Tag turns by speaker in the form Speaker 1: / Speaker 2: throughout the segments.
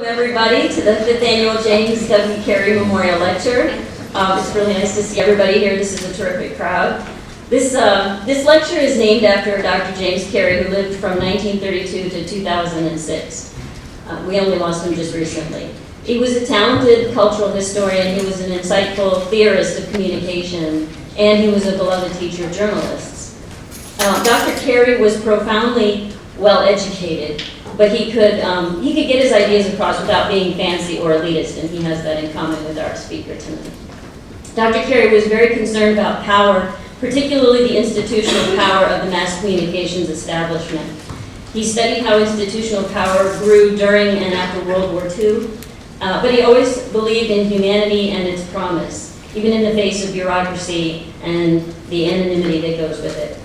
Speaker 1: Everybody to the 5th Annual James W. Carey Memorial Lecture. It's really nice to see everybody here. This is a terrific crowd. This lecture is named after Dr. James Carey, who lived from 1932 to 2006. We only lost him just recently. He was a talented cultural historian, he was an insightful theorist of communication, and he was a beloved teacher of journalists. Dr. Carey was profoundly well-educated, but he could get his ideas across without being fancy or elitist, and he has that in common with our speaker tonight. Dr. Carey was very concerned about power, particularly the institutional power of the mass communications establishment. He studied how institutional power grew during and after World War II, but he always believed in humanity and its promise, even in the face of bureaucracy and the anonymity that goes with it.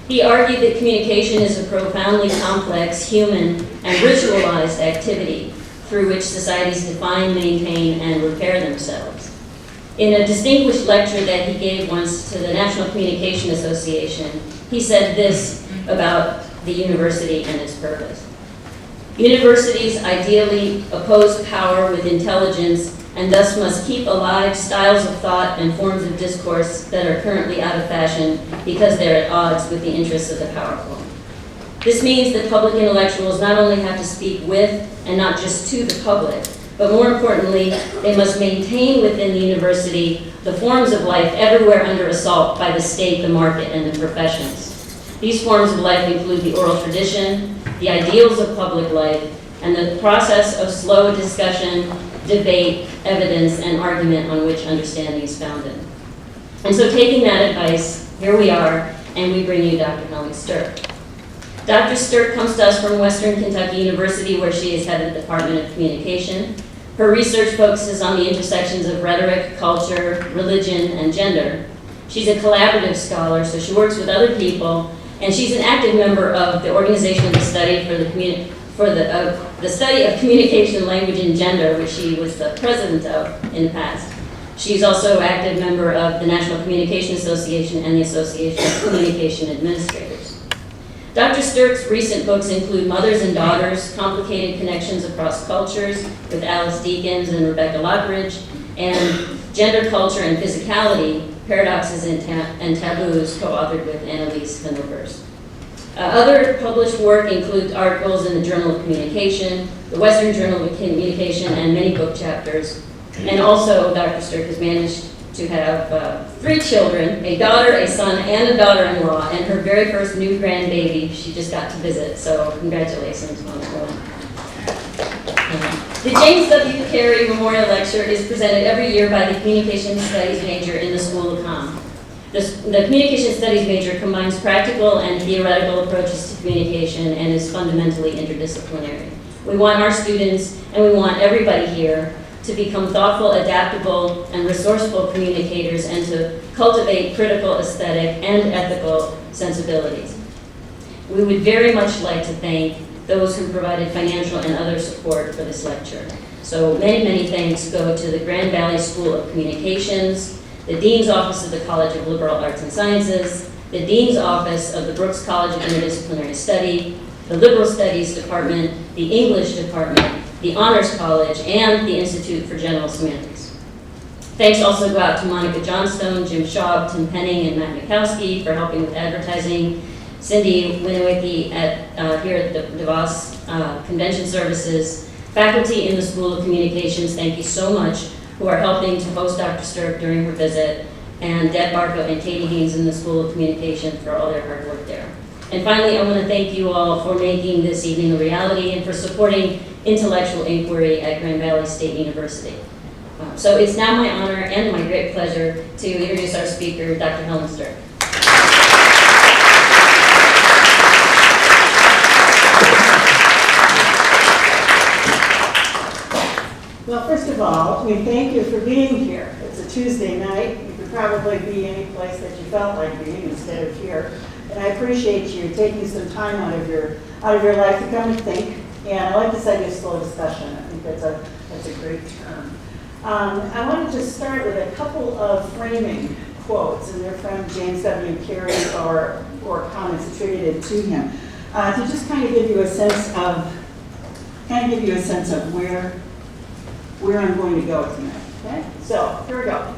Speaker 1: He argued that communication is a profoundly complex, human, and ritualized activity through which societies define, maintain, and repair themselves. In a distinguished lecture that he gave once to the National Communication Association, he said this about the university and its purpose. Universities ideally oppose power with intelligence and thus must keep alive styles of thought and forms of discourse that are currently out of fashion because they're at odds with the interests of the powerful. This means that public intellectuals not only have to speak with and not just to the public, but more importantly, they must maintain within the university the forms of life everywhere under assault by the state, the market, and the professions. These forms of life include the oral tradition, the ideals of public life, and the process of slow discussion, debate, evidence, and argument on which understanding is founded. And so taking that advice, here we are, and we bring you Dr. Helen Sterk. Dr. Sterk comes to us from Western Kentucky University, where she is head of the Department of Communication. Her research focuses on the intersections of rhetoric, culture, religion, and gender. She's a collaborative scholar, so she works with other people, and she's an active member of the Organization of the Study the Study of Communication, Language, and Gender, which she was the president of in the past. She's also an active member of the National Communication Association and the Association of Communication Administrators. Dr. Sterk's recent books include Mothers and Daughters, Complicated Connections Across Cultures with Alice Deakins and Rebecca Lockridge, and Gender, Culture, and Physicality, Paradoxes and Taboos, co-authored with Annalise Himmelhurst. Other published work includes articles in the Journal of Communication, the Western Journal of Communication, and many book chapters. And also, Dr. Sterk has managed to have 3 children, a daughter, a son, and a daughter-in-law, and her very first new grandbaby she just got to visit, so congratulations on that one. The James W. Carey Memorial Lecture is presented every year by the Communication Studies major in the School of Comm. The Communication Studies major combines practical and theoretical approaches to communication and is fundamentally interdisciplinary. We want our students, and we want everybody here, to become thoughtful, adaptable, and resourceful communicators and to cultivate critical aesthetic and ethical sensibilities. We would very much like to thank those who provided financial and other support for this lecture. So many, many thanks go to the Grand Valley School of Communications, the Dean's Office of the College of Liberal Arts and Sciences, the Dean's Office of the Brooks College of Interdisciplinary Study, the Liberal Studies Department, the English Department, the Honors College, and the Institute for General Semantics. Thanks also go out to Monica Johnstone, Jim Schaub, Tim Penning, and Matt Mikowski for helping with advertising, Cindy Winowicki here at the DeVos Convention Services, faculty in the School of Communications, thank you so much, who are helping to host Dr. Sterk during her visit, and Deb Barco and Katie Haynes in the School of Communication for all their hard work there. And finally, I want to thank you all for making this evening a reality and for supporting intellectual inquiry at Grand Valley State University. So it's now my honor and my great pleasure to introduce our speaker, Dr. Helen Sterk.
Speaker 2: Well, first of all, we thank you for being here. It's a Tuesday night. You could probably be any place that you felt like being instead of here. And I appreciate you taking some time out of your life to come and think. And I like this idea of slow discussion. I think that's a great term. I wanted to start with a couple of framing quotes, and they're from James W. Carey or comments attributed to him, to just kind of give you a sense of kind of give you a sense of where I'm going to go tonight. Okay? So here we go.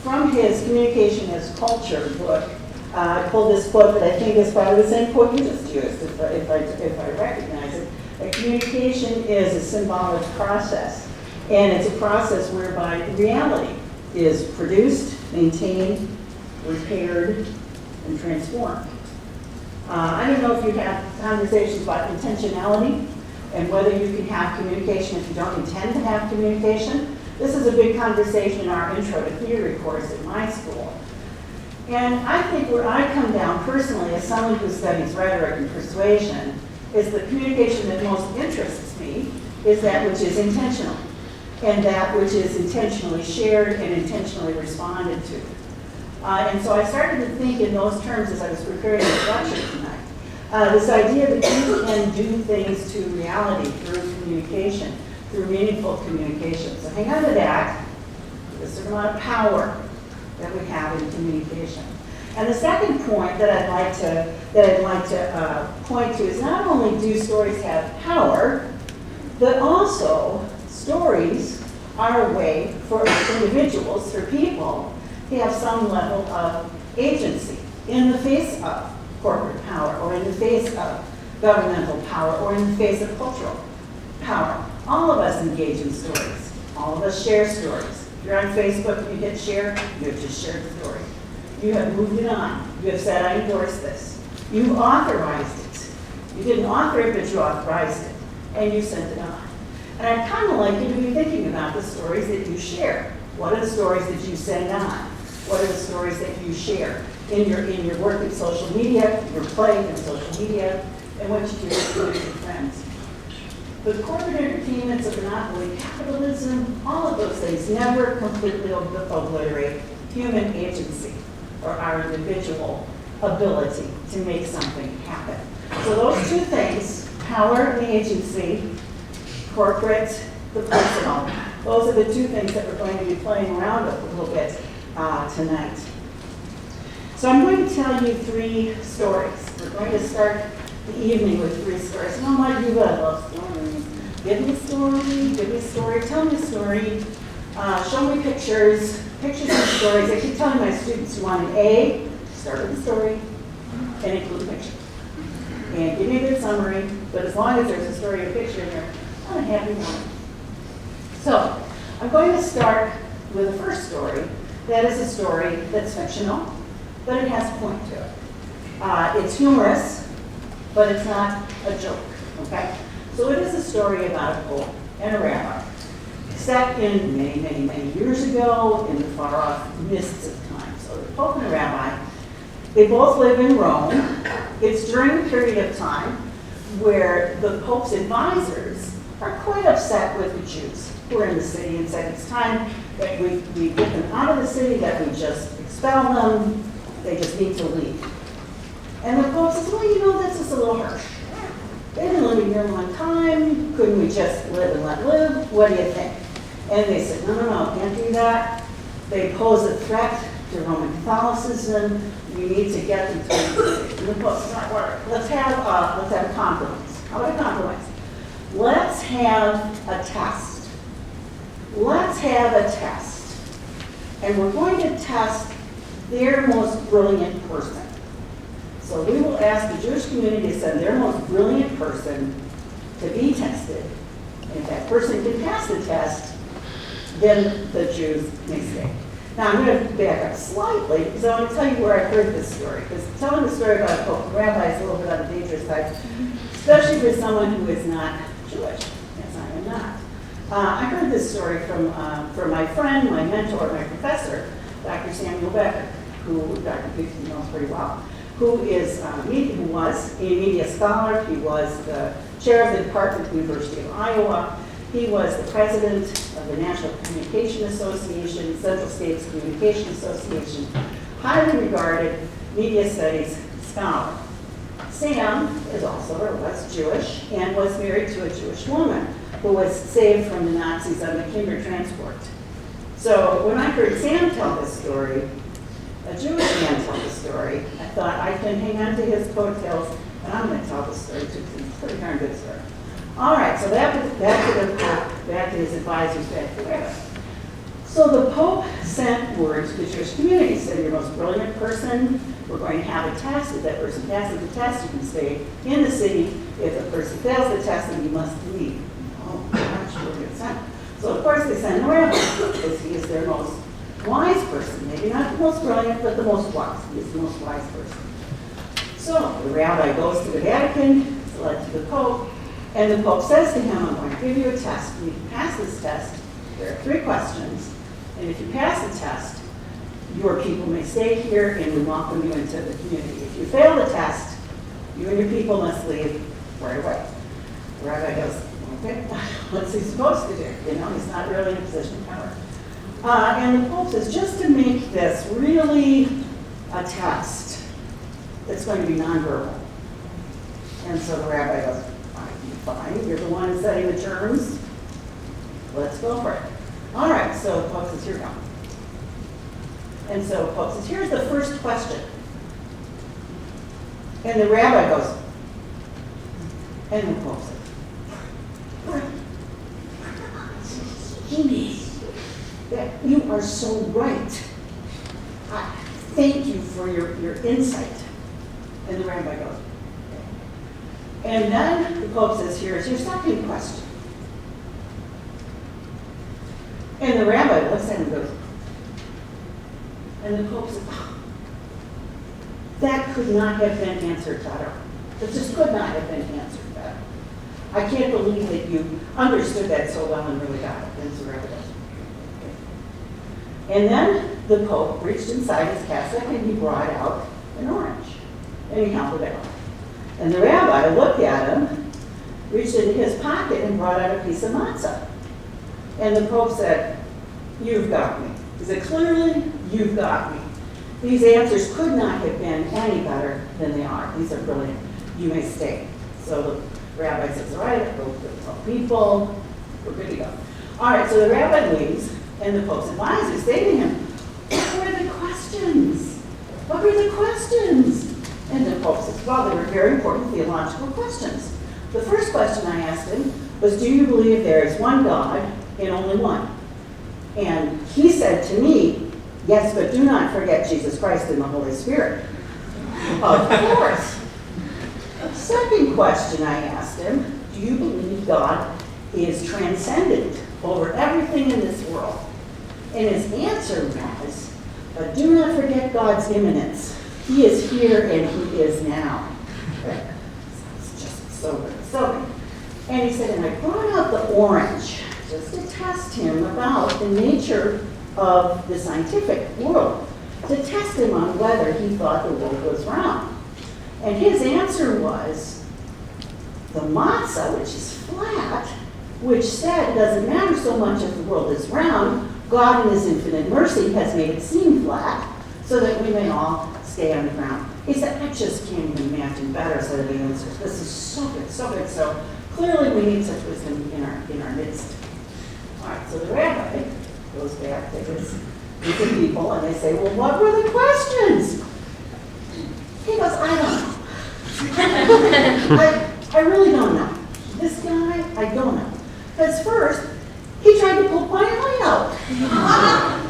Speaker 2: From his Communication as Culture book, I pulled this quote that I think is probably the same quote you just used, if I recognize it. That communication is a symbolic process, and it's a process whereby reality is produced, maintained, repaired, and transformed. I don't know if you have conversations about intentionality and whether you can have communication if you don't intend to have communication. This is a big conversation in our Intro to Theory course at my school. And I think where I come down personally as someone who studies rhetoric and persuasion is the communication that most interests me is that which is intentional and that which is intentionally shared and intentionally responded to. And so I started to think in those terms as I was preparing this lecture tonight. This idea that you can do things to reality through communication, through meaningful communication. So hang on to that. There's a certain amount of power that we have in communication. And the second point that I'd like to point to is not only do stories have power, but also stories are a way for individuals, for people, to have some level of agency in the face of corporate power, or in the face of governmental power, or in the face of cultural power. All of us engage in stories. All of us share stories. If you're on Facebook and you hit share, you have just shared the story. You have moved it on. You have said, I endorse this. You authorized it. You didn't author it, but you authorized it. And you sent it on. And I'd kind of like you to be thinking about the stories that you share. What are the stories that you send on? What are the stories that you share in your work in social media, your play in social media, and what you do with your friends? But corporate entertainments of monopoly capitalism, all of those things never completely obliterate human agency or our individual ability to make something happen. So those two things, power and agency, corporate, the personal, those are the two things that we're going to be playing around with a little bit tonight. So I'm going to tell you 3 stories. We're going to start the evening with 3 stories. You know what, you I love stories. Give me a story, tell me a story, show me pictures and stories. I keep telling my students you want an A, start with a story, and include a picture. And give me a good summary, but as long as there's a story or a picture in there, I'm a happy one. So, I'm going to start with the first story. That is a story that's fictional, but it has a point to it. It's humorous, but it's not a joke, okay? So it is a story about a pope and a rabbi, set in many, many, many years ago in the far-off mists of time. So the pope and the rabbi, they both live in Rome. It's during a period of time where the pope's advisors are quite upset with the Jews who are in the city and said it's time that we get them out of the city, that we just expel them, they just need to leave. And the pope says, well, you know, that's just a little harsh. They've been living here a long time, couldn't we just live and let live? What do you think? And they said, no, can't do that. They pose a threat to Roman Catholicism. We need to get them to the city. And the pope says, all right, let's have a compromise. How about a compromise? Let's have a test. Let's have a test. And we're going to test their most brilliant person. So we will ask the Jewish community to send their most brilliant person to be tested. And if that person can pass the test, then the Jews may stay. Now I'm going to back up slightly because I want to tell you where I heard this story. Because telling the story about a pope and rabbi is a little bit on the dangerous side, especially for someone who is not Jewish, as I am not. I heard this story from my friend, my mentor, my professor, Dr. Samuel Becker, who Dr. Peterson knows pretty well, who was a media scholar. He was the chair of the department at the University of Iowa. He was the president of the National Communication Association, Central States Communication Association, highly regarded media studies scholar. Sam is also, or was Jewish, and was married to a Jewish woman who was saved from the Nazis on the Kinder transport. So when I heard Sam tell this story, a Jewish man tell the story, I thought I can hang on to his coattails, and I'm going to tell the story too, because it's a pretty darn good story. All right, so back to his advisors, back to the rabbi. So the Pope sent word to the Jewish community, said, you're the most brilliant person, we're going to have a test. If that person passes the test, you can stay in the city. If the person fails the test, then you must leave. Oh, gosh, we're going to send. So of course they send the rabbi, because he is their most wise person. Maybe not the most brilliant, but the most wise. He is the most wise person. So the rabbi goes to the Vatican, led to the Pope, and the Pope says to him, I'm going to give you a test. When you pass this test, there are 3 questions. And if you pass the test, your people may stay here and we welcome you into the community. If you fail the test, you and your people must leave right away. The rabbi goes, okay, what's he supposed to do? You know, he's not really in a position of power. And the Pope says, just to make this really a test, it's going to be nonverbal. And so the rabbi goes, fine, you're the one setting the terms. Let's go for it. All right, so the Pope says, here we go. And so the Pope says, here's the first question. And the rabbi goes, and the Pope says, Jimmy, that you are so right. Thank you for your insight. And the rabbi goes, okay. And then the Pope says, here's your second question. And the rabbi looks at him and goes, and the Pope says, oh, that could not have been answered better. It just could not have been answered better. I can't believe that you understood that so well and really got it. And the rabbi goes, okay. And then the Pope reached inside his cassock and he brought out an orange. And he held it out. And the rabbi looked at him, reached into his pocket and brought out a piece of matzah. And the Pope said, you've got me. He said, clearly, you've got me. These answers could not have been any better than they are. These are brilliant. You may stay. So the rabbi says, all right, I'll go to the people. We're good to go. All right, so the rabbi leaves, and the Pope's advisors say to him, what were the questions? What were the questions? And the Pope says, well, they were very important theological questions. The first question I asked him was, do you believe there is one God and only one? And he said to me, yes, but do not forget Jesus Christ and the Holy Spirit. Of course. Second question I asked him, do you believe God is transcendent over everything in this world? And his answer was, but do not forget God's immanence. He is here and he is now. It's just so good, so good. And he said, and I brought out the orange just to test him about the nature of the scientific world, to test him on whether he thought the world was round. And his answer was, the matzah, which is flat, which said it doesn't matter so much if the world is round, God in his infinite mercy has made it seem flat so that we may all stay on the ground. He said, I just can't even imagine better set of answers. This is so good, so good. So clearly we need such wisdom in our midst. All right, so the rabbi goes back to his group of people and they say, well, what were the questions? He goes, I don't know. I really don't know. This guy, I don't know. Because first, he tried to poke my eye out.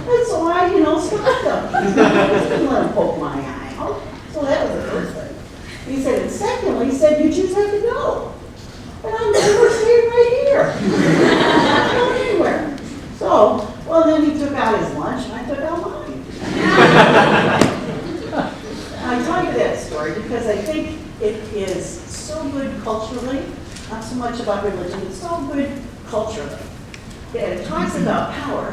Speaker 2: And so I, stopped him. I just didn't let him poke my eye out. So that was the first thing. He said, and secondly, he said, you choose how to go. And I'm staying right here. I'm not going anywhere. So, well, then he took out his lunch and I took out mine. I tell you that story because I think it is so good culturally, not so much about religion, it's so good culturally. That it talks about power.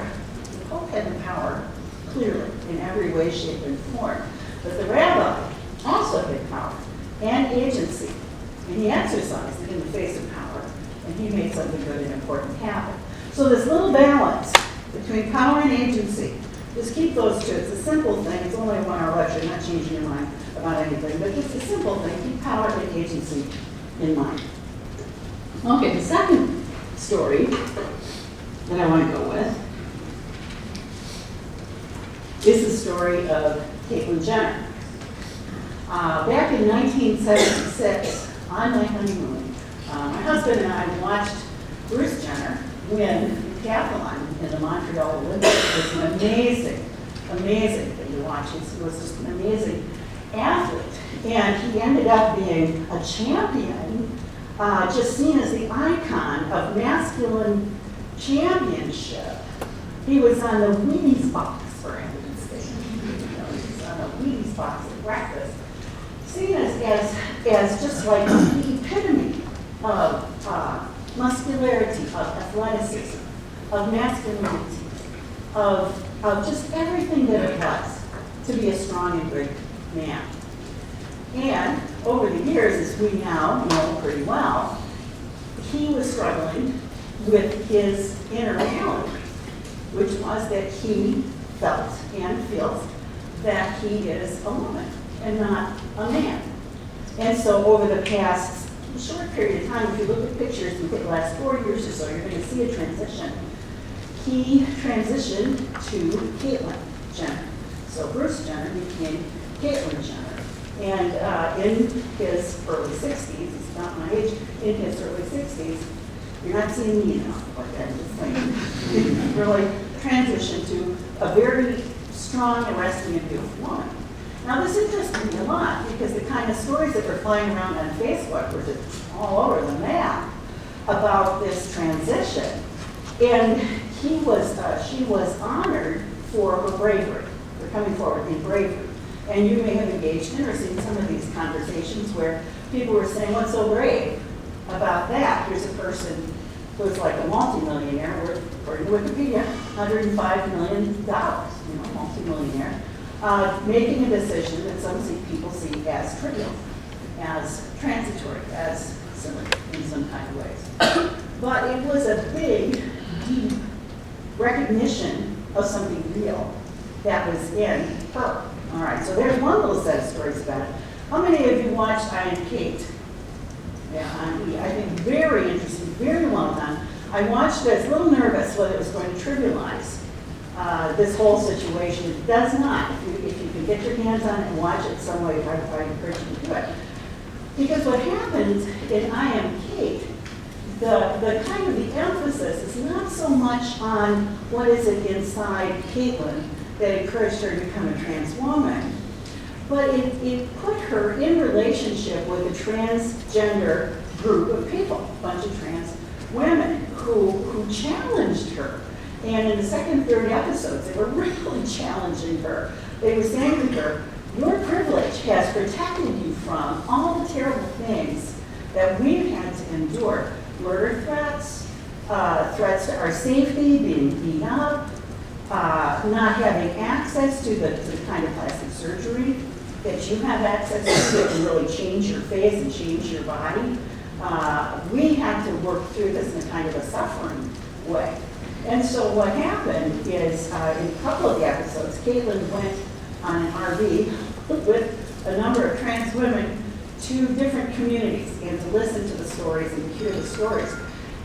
Speaker 2: The Pope had the power, clearly, in every way, shape, and form. But the rabbi also had power and agency. And he exercised it in the face of power. And he made something good and important happen. So this little balance between power and agency, just keep those two. It's a simple thing. It's only a 1-hour lecture, not changing your mind about anything. But just a simple thing. Keep power and agency in mind. Okay, the second story that I want to go with is the story of Caitlyn Jenner. Back in 1976, on my honeymoon, My husband and I watched Bruce Jenner win the decathlon in the Montreal Olympics. It was an amazing, amazing thing to watch. He was just an amazing athlete. And he ended up being a champion, just seen as the icon of masculine championship. He was on the Wheaties box, for instance. He was on the Wheaties box at breakfast. Seen as just like the epitome of muscularity, of athleticism, of masculinity, of just everything that it was to be a strong and good man. And over the years, as we now know pretty well, he was struggling with his inner reality, which was that he felt and feels that he is a woman and not a man. And so over the past short period of time, if you look at pictures in the last 4 years or so, you're going to see a transition. He transitioned to Caitlyn Jenner. So Bruce Jenner became Caitlyn Jenner. And in his early 60s, he's not my age, in his early 60s, you're not seeing me now, like that, just saying. Really transitioned to a very strong, arresting, and beautiful woman. Now this interested me a lot because the kind of stories that were flying around on Facebook were just all over the map about this transition. And she was honored for her bravery, for coming forward in bravery. And you may have engaged in or seen some of these conversations where people were saying, what's so brave about that? Here's a person who's like a multimillionaire, according to Wikipedia, $105 million, multimillionaire, making a decision that some people see as trivial, as transitory, as silly in some kind of ways. But it was a big, deep recognition of something real that was in her. All right, so there's one little set of stories about it. How many of you watched I Am Kate? Yeah, on E. I think very interesting, very well done. I watched it, I was a little nervous whether it was going to trivialize this whole situation. It does not. If you can get your hands on it and watch it some way, I encourage you to do it. Because what happens in I Am Kate, the kind of the emphasis is not so much on what is it inside Caitlyn that encouraged her to become a trans woman, but it put her in relationship with a transgender group of people, a bunch of trans women who challenged her. And in the second and third episodes, they were really challenging her. They were saying to her, your privilege has protected you from all the terrible things that we've had to endure. Murder threats, threats to our safety, being beat up, not having access to the kind of plastic surgery that you have access to that can really change your face and change your body. We had to work through this in a kind of a suffering way. And so what happened is, in a couple of the episodes, Caitlyn went on an RV with a number of trans women to different communities and to listen to the stories and to hear the stories.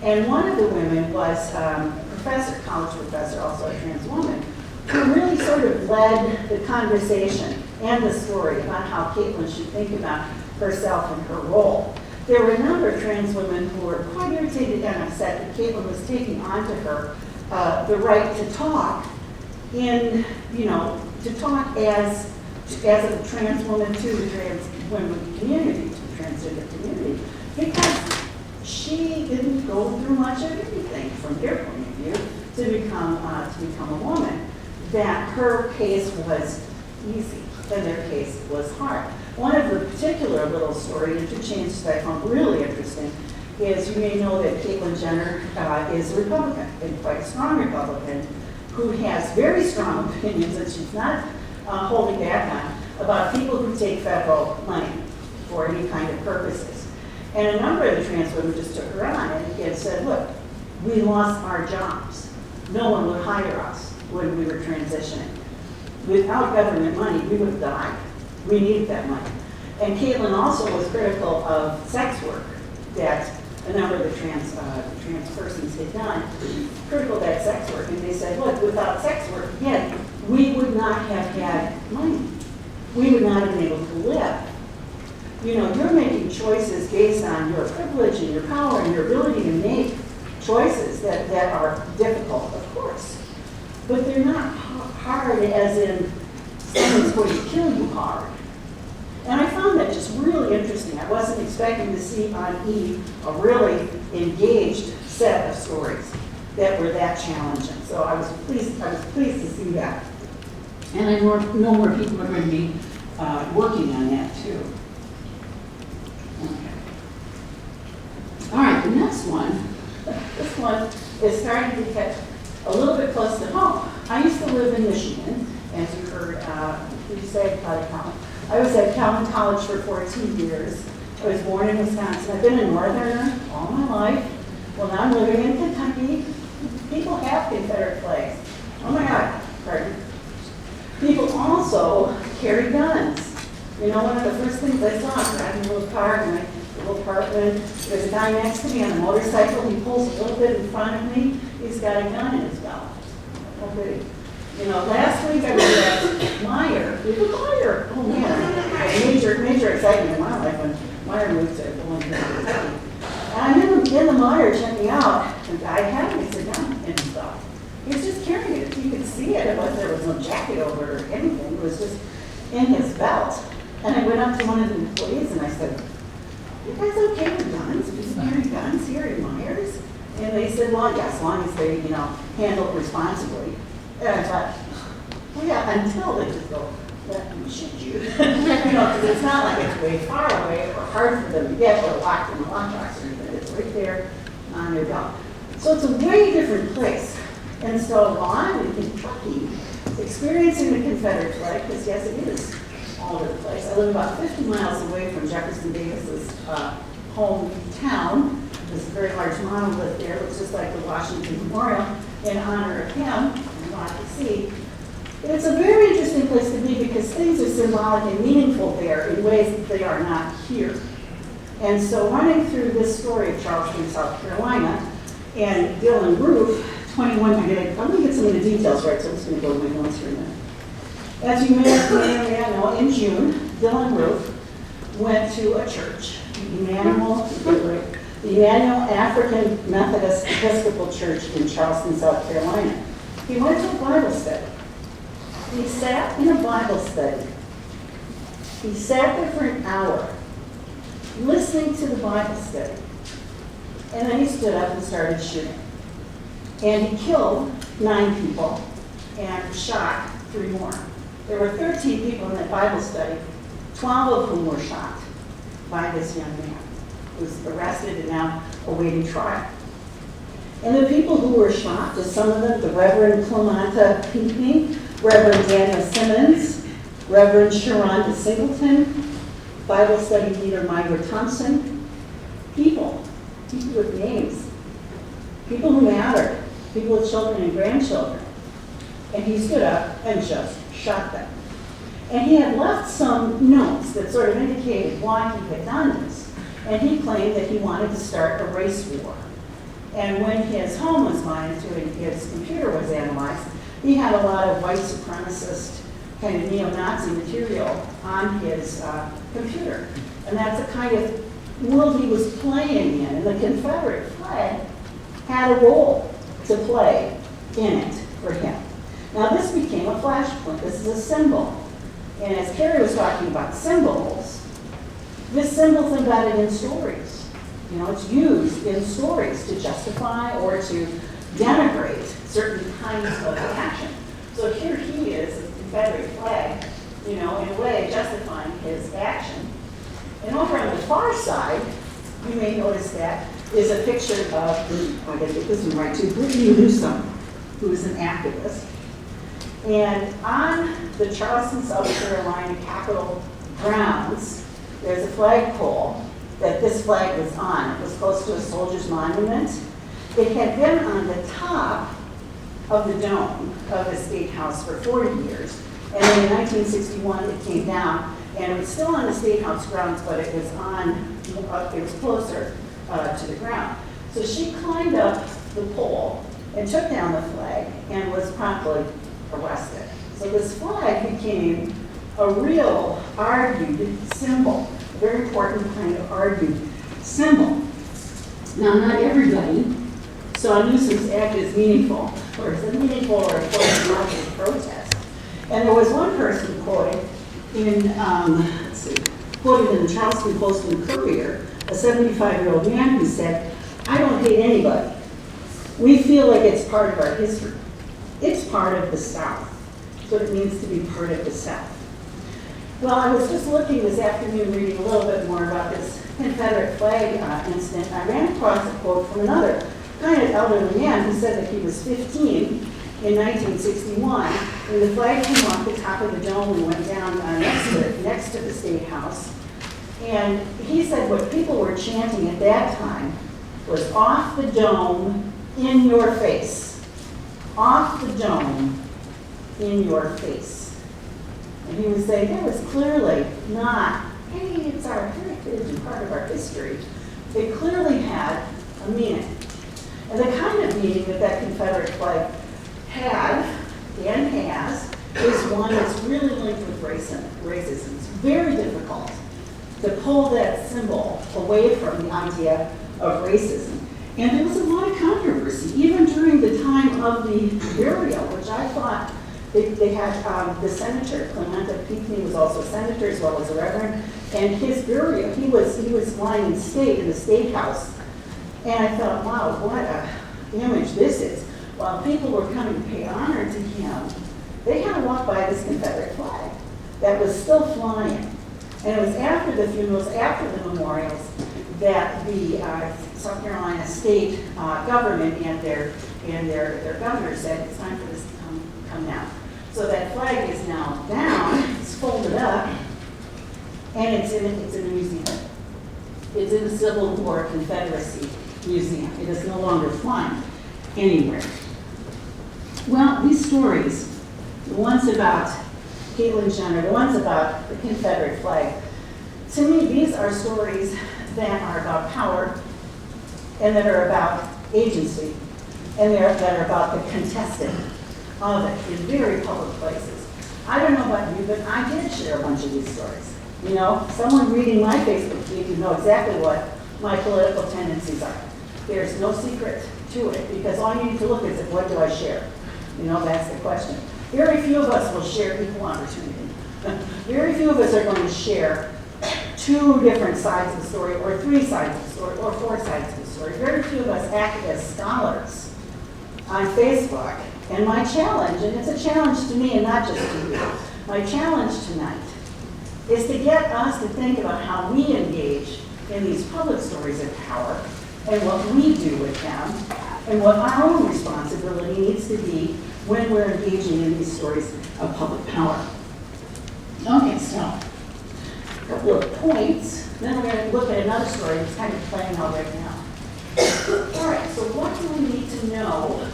Speaker 2: And one of the women was a professor, college professor, also a trans woman, who really sort of led the conversation and the story about how Caitlyn should think about herself and her role. There were a number of trans women who were quite irritated and upset that Caitlyn was taking onto her the right to talk to talk as a trans woman to the trans women community, to the transgender community, because she didn't go through much of anything from their point of view to become a woman. That her case was easy and their case was hard. One of the particular little story interchanges that I found really interesting is, you may know that Caitlyn Jenner is a Republican, and quite a strong Republican, who has very strong opinions that she's not holding back on about people who take federal money for any kind of purposes. And a number of the trans women just took her on and said, look, we lost our jobs. No one would hire us when we were transitioning. Without government money, we would have died. We needed that money. And Caitlyn also was critical of sex work that a number of the trans persons had done, critical of that sex work. And they said, look, without sex work, again, we would not have had money. We would not have been able to live. You know, you're making choices based on your privilege and your power and your ability to make choices that are difficult, of course. But they're not hard as in someone's going to kill you hard. And I found that just really interesting. I wasn't expecting to see on E a really engaged set of stories that were that challenging. So I was pleased to see that. And I know more people are going to be working on that too. Okay. All right, the next one. This one is starting to get a little bit close to home. I used to live in Michigan, as you heard, you said Calvin. I was at Calvin College for 14 years. I was born in Wisconsin. I've been a Northerner all my life. Well, now I'm living in Kentucky. People have Confederate flags. Oh my God, pardon. People also carry guns. You know, one of the first things I saw, driving a little car in my little apartment, there's a guy next to me on a motorcycle. He pulls a little bit in front of me. He's got a gun in his belt. Okay. You know, last week I was at Meyer. Meyer. Oh man, major excitement in my life when Meyer moved to Bowling Green, Kentucky. And I'm in the Meyer checking out. The guy had his gun in his belt. He was just carrying it. You could see it. Unless there was no jacket over it or anything. It was just in his belt. And I went up to one of the employees and I said, "You guys okay with guns? People carry guns here in Myers?" And they said, "Well, yeah, as long as they, you know, handle it responsibly." And I thought, well, yeah, until they just go, "Let me shoot you." You know, because it's not like it's way far away or hard for them to get or locked in the lockbox or anything. It's right there on their belt. So it's a way different place. And so while I'm in Kentucky, experiencing the Confederate flag, because yes, it is all over the place. I live about 50 miles away from Jefferson Davis's hometown. There's a very large monolith there. It looks just like the Washington Memorial in honor of him. You want to see. It's a very interesting place to be because things are symbolic and meaningful there in ways that they are not here. And so running through this story of Charleston, South Carolina, and Dylan Roof, 21, I'm going to get some of the details right, so I'm just going to go to my notes here in a minute. As you may know, in June, Dylan Roof went to a church, the Emmanuel African Methodist Episcopal Church in Charleston, South Carolina. He went to a Bible study. He sat in a Bible study. He sat there for an hour, listening to the Bible study. And then he stood up and started shooting. And he killed 9 people and shot 3 more. There were 13 people in that Bible study, 12 of whom were shot by this young man who was arrested and now awaiting trial. And the people who were shot, to some of them, the Reverend Clementa Pinckney, Reverend Daniel Simmons, Reverend Sharonda Singleton, Bible study leader Myra Thompson, people with names, people who mattered, people with children and grandchildren. And he stood up and just shot them. And he had left some notes that sort of indicated why he had done this. And he claimed that he wanted to start a race war. And when his home was monitored and his computer was analyzed, he had a lot of white supremacist kind of neo-Nazi material on his computer. And that's the kind of world he was playing in. And the Confederate flag had a role to play in it for him. Now this became a flashpoint. This is a symbol. And as Carey was talking about symbols, this symbol's embedded in stories. You know, it's used in stories to justify or to denigrate certain kinds of action. So here he is, a Confederate flag, you know, in a way justifying his action. And over on the far side, you may notice that is a picture of, I gotta get this one right too, Brittany Newsom, who is an activist. And on the Charleston, South Carolina Capitol grounds, there's a flagpole that this flag was on. It was close to a soldier's monument. It had been on the top of the dome of the State House for 40 years. And then in 1961, it came down, and it was still on the State House grounds, but it was closer to the ground. So she climbed up the pole and took down the flag and was promptly arrested. So this flag became a real argued symbol. very important kind of argued symbol. Now, not everybody saw a nuisance act as meaningful, or as meaningful or important enough as protest. And there was one person quoted in, quoted in the Charleston Post and Courier, a 75-year-old man who said, "I don't hate anybody. We feel like it's part of our history. It's part of the South." That's what it means to be part of the South. Well, I was just looking this afternoon, reading a little bit more about this Confederate flag incident. I ran across a quote from another kind of elderly man who said that he was 15 in 1961 when the flag came off the top of the dome and went down next to the State House. And he said what people were chanting at that time was, "Off the dome, in your face. Off the dome, in your face." And he was saying that was clearly not, hey, it's our heritage and part of our history. It clearly had a meaning. And the kind of meaning that that Confederate flag had and has is one that's really linked with racism. It's very difficult to pull that symbol away from the idea of racism. And there was a lot of controversy, even during the time of the burial, which I thought they had the senator, Clementa Pinckney was also a senator as well as a reverend, and his burial, he was lying in state in the State House. And I thought, wow, what a image this is. While people were coming to pay honor to him, they had to walk by this Confederate flag that was still flying. And it was after the funerals, after the memorials, that the South Carolina state government and their governor said it's time for this to come down. So that flag is now down, it's folded up, and it's in a museum. It's in the Civil War Confederacy Museum. It is no longer flying anywhere. Well, these stories, the ones about Caitlyn Jenner, the ones about the Confederate flag, to me, these are stories that are about power and that are about agency and that are about the contesting of it in very public places. I don't know about you, but I did share a bunch of these stories. You know, someone reading my Facebook feed, you know exactly what my political tendencies are. There's no secret to it because all you need to look is at what do I share? You know, that's the question. Very few of us will share equal opportunity. Very few of us are going to share two different sides of the story, or three sides of the story, or four sides of the story. Very few of us act as scholars on Facebook. And my challenge, and it's a challenge to me and not just to you, my challenge tonight is to get us to think about how we engage in these public stories of power and what we do with them and what our own responsibility needs to be when we're engaging in these stories of public power. Okay, so a couple of points. Then we're going to look at another story that's kind of playing out right now. All right, so what do we need to know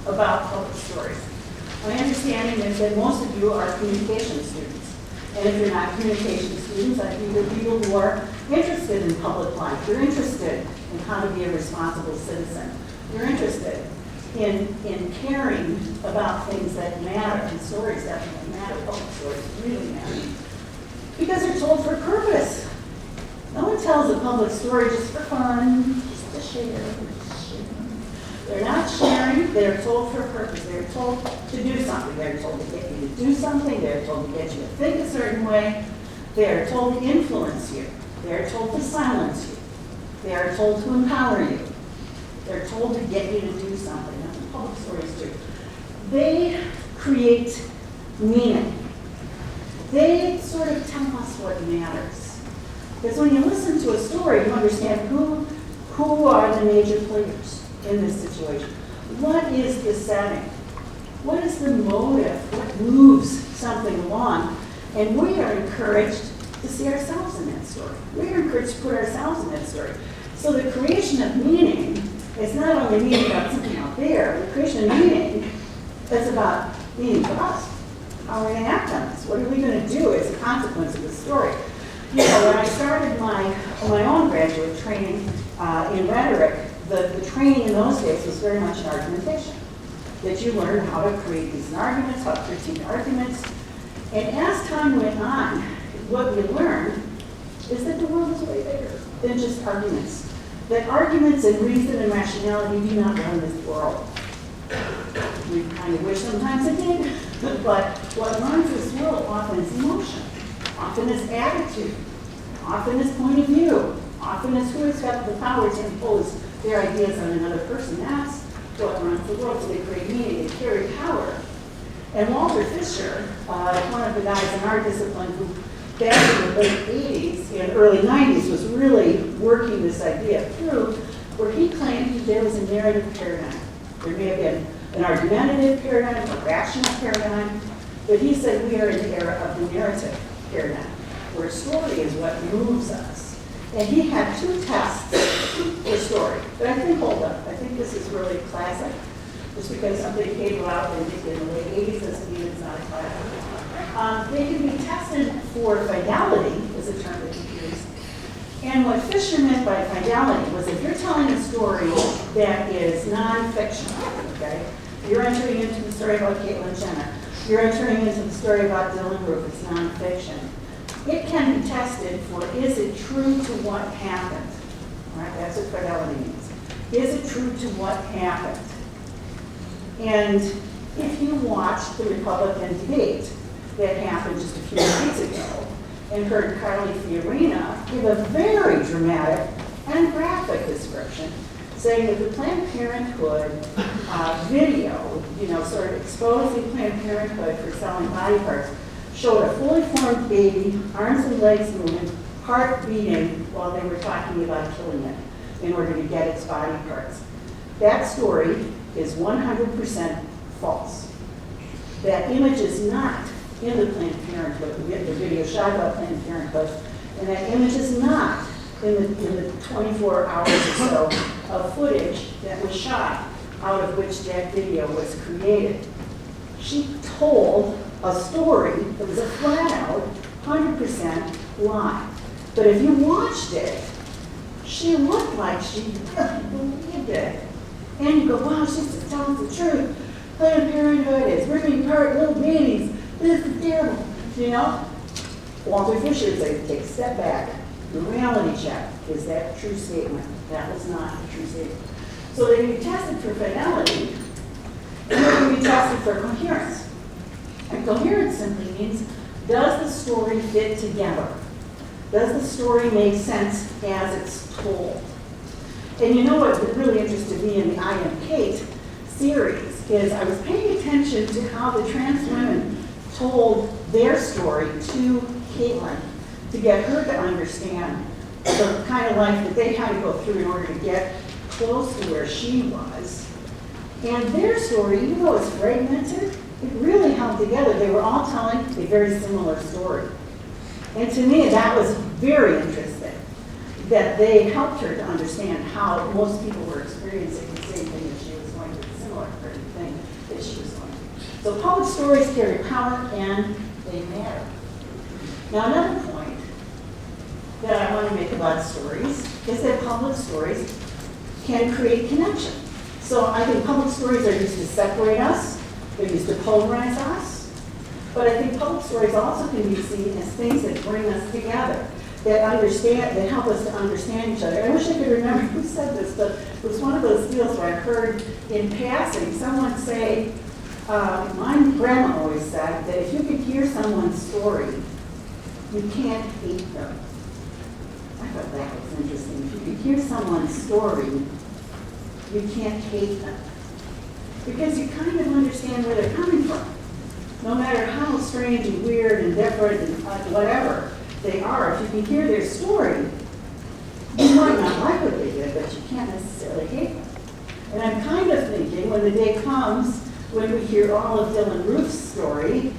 Speaker 2: about public stories? My understanding is that most of you are communication students. And if you're not communication students, I think you're people who are interested in public life. You're interested in how to be a responsible citizen. You're interested in caring about things that matter, and stories definitely matter. Public stories really matter. Because they're told for a purpose. No one tells a public story just for fun, just to share. They're not sharing, they're told for a purpose. They're told to do something. They're told to get you to do something. They're told to get you to think a certain way. They're told to influence you. They're told to silence you. They are told to empower you. They're told to get you to do something. That's what public stories do. They create meaning. They sort of tell us what matters. Because when you listen to a story, you understand who are the major players in this situation. What is the setting? What is the motive? What moves something along? And we are encouraged to see ourselves in that story. We are encouraged to put ourselves in that story. So the creation of meaning is not only meaning about something out there, the creation of meaning is about meaning for us. How are we going to act on this? What are we going to do as a consequence of the story? You know, when I started my own graduate training in rhetoric, the training in those days was very much an argumentation. That you learn how to create these arguments, how to critique arguments. And as time went on, what we learned is that the world is way bigger than just arguments. That arguments and reason and rationality do not run this world. We kind of wish sometimes it did, but what runs this world often is emotion, often is attitude, often is point of view, often is who has got the power to impose their ideas on another person. That's what runs the world. So they create meaning, they carry power. And Walter Fisher, one of the guys in our discipline who back in the late 80s and early 90s was really working this idea through, where he claimed that there was a narrative paradigm. There may have been an argumentative paradigm, a rational paradigm, but he said we are in the era of the narrative paradigm, where story is what moves us. And he had two tests for story that I think hold up. I think this is really classic, just because something came out in the late 80s doesn't mean it's not a classic. They can be tested for fidelity, is a term that he used. And what Fisher meant by fidelity was if you're telling a story that is non-fiction, okay? You're entering into the story about Caitlyn Jenner. You're entering into the story about Dylan Roof. It's non-fiction. It can be tested for, is it true to what happened? All right, that's what fidelity means. Is it true to what happened? And if you watched the Republican debate that happened just a few days ago and heard Carey give a very dramatic and graphic description saying that the Planned Parenthood video, sort of exposing Planned Parenthood for selling body parts, showed a fully formed baby, arms and legs moving, heart beating while they were talking about killing it in order to get its body parts. That story is 100% false. That image is not in the Planned Parenthood, the video shot about Planned Parenthood, and that image is not in the 24 hours or so of footage that was shot out of which that video was created. She told a story that was a flat-out, 100% lie. But if you watched it, she looked like she really believed it. And you go, wow, she's just telling the truth. Planned Parenthood is ripping apart little babies. This is terrible, Walter Fisher said, take a step back. The reality check, is that a true statement? That was not a true statement. So they can be tested for fidelity, and they can be tested for coherence. And coherence simply means, does the story fit together? Does the story make sense as it's told? And you know what really interested me in the I Am Kate series is I was paying attention to how the trans women told their story to Caitlyn to get her to understand the kind of life that they had to go through in order to get close to where she was. And their story, even though it's fragmented, it really held together. They were all telling a very similar story. And to me, that was very interesting, that they helped her to understand how most people were experiencing the same thing that she was going through, the similar thing that she was going through. So public stories carry power and they matter. Now, another point that I want to make about stories is that public stories can create connection. So I think public stories are used to separate us, they're used to polarize us, but I think public stories also can be seen as things that bring us together, that help us to understand each other. I wish I could remember who said this, but it was one of those deals where I heard in passing someone say, my grandma always said that if you could hear someone's story, you can't hate them. I thought that was interesting. If you could hear someone's story, you can't hate them. Because you kind of understand where they're coming from. No matter how strange and weird and different and whatever they are, if you can hear their story, you might not like what they did, but you can't necessarily hate them. And I'm kind of thinking when the day comes when we hear all of Dylan Roof's story,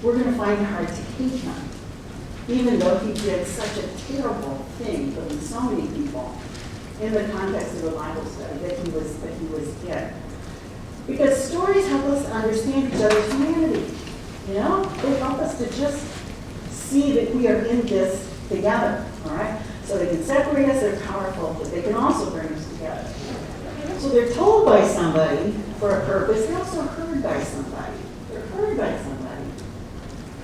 Speaker 2: we're going to find it hard to hate him, even though he did such a terrible thing to so many people in the context of the Bible study that he was in. Because stories help us to understand each other's humanity. They help us to just see that we are in this together, all right? So they can separate us, they're powerful, but they can also bring us together. So they're told by somebody for a purpose, they're also heard by somebody. They're heard by somebody.